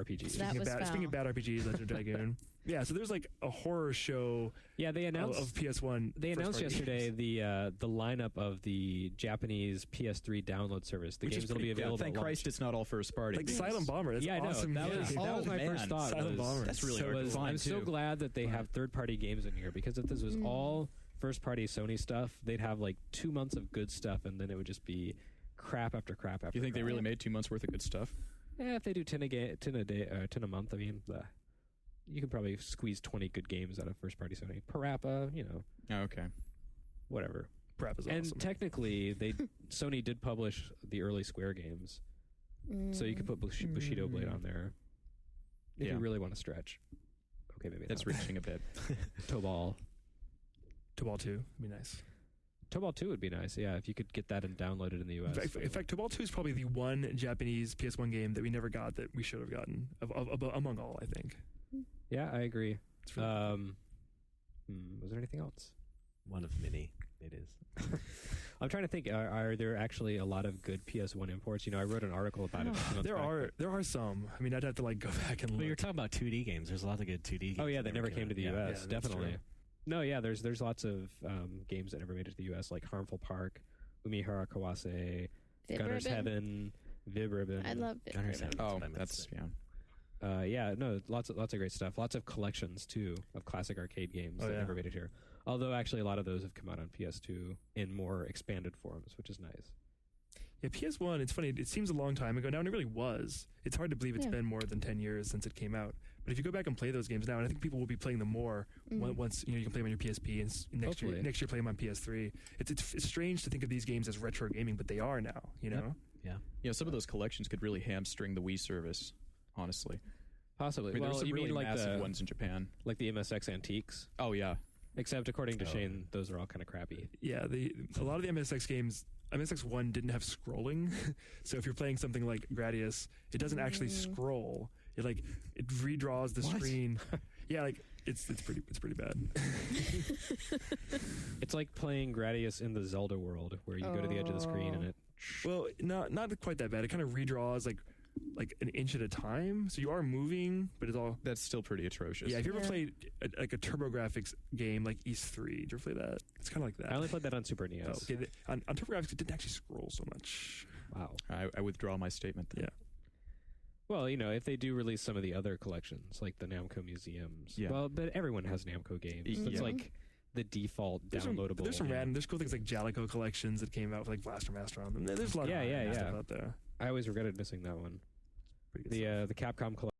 RPGs. Speaking of bad RPGs, Legend of Dragoon. Yeah, so there's like a horror show. Yeah, they announced of PS1. They announced yesterday the lineup of the Japanese PS3 download service. The games that'll be available. Thank Christ it's not all first party. Like Silent Bomber. That's awesome. That was my first thought. Silent Bomber. That's really hard to find. I'm so glad that they have third-party games in here, because if this was all first-party Sony stuff, they'd have like 2 months of good stuff, and then it would just be crap after crap after. You think they really made 2 months worth of good stuff? Yeah, if they do 10 a month, I mean, you can probably squeeze 20 good games out of first-party Sony. Parappa, Oh, okay. Whatever. Parappa's awesome. And technically, Sony did publish the early Square games, so you could put Bushido Blade on there if you really want to stretch. Okay, maybe that's reaching a bit. Tobal 2 would be nice. Tobal 2 would be nice, yeah, if you could get that and download it in the US. In fact, Tobal 2 is probably the one Japanese PS1 game that we never got that we should have gotten, among all, I think. Yeah, I agree. It's really cool. Was there anything else? One of many, it is. I'm trying to think, are there actually a lot of good PS1 imports? I wrote an article about it. There are some. I mean, I'd have to go back and look. But you're talking about 2D games. There's a lot of good 2D games. Oh, yeah, that never came to the US, definitely. True. No, yeah, there's lots of games that never made it to the US, like Harmful Park, Umihara Kawase, Gunner's Heaven, Vib Ribbon. I love Vib Gunner's Ribbon. Heaven. Oh, that's lots of great stuff. Lots of collections too of classic arcade games that yeah. never made it here. Although actually a lot of those have come out on PS2 in more expanded forms, which is nice. Yeah, PS1, it's funny, it seems a long time ago now, and it really was. It's hard to believe it's been more than 10 years since it came out. But if you go back and play those games now, and I think people will be playing them more once you can play them on your PSP, and next year play them on PS3. It's strange to think of these games as retro gaming, but they are now, know? Yeah, some of those collections could really hamstring the Wii service, honestly. Possibly. I mean, well, there's some you really mean like massive ones in Japan. Like the MSX Antiques? Oh, yeah. Except according to Shane, those are all kind of crappy. Yeah, a lot of the MSX games, MSX1 didn't have scrolling, so if you're playing something like Gradius, it doesn't actually scroll. It redraws the screen. Yeah, it's pretty bad. It's like playing Gradius in the Zelda world, where you go to the edge of the screen and it. Well, not quite that bad. It kind of redraws like an inch at a time, so you are moving, but it's all. That's still pretty atrocious. Yeah, if you ever played a TurboGrafx game like East 3, did you ever play that? It's kind of like that. I only played that on Super NES. Oh, okay. On TurboGrafx, it didn't actually scroll so much. Wow. I withdraw my statement then. Yeah. Well, if they do release some of the other collections, like the Namco museums. Yeah. Well, but everyone has Namco games. It's like the default downloadable. There's cool things like Jalico collections that came out with like Blaster Master on them. There's a lot of stuff out there. I always regretted missing that one. Pretty good stuff. The Capcom collection.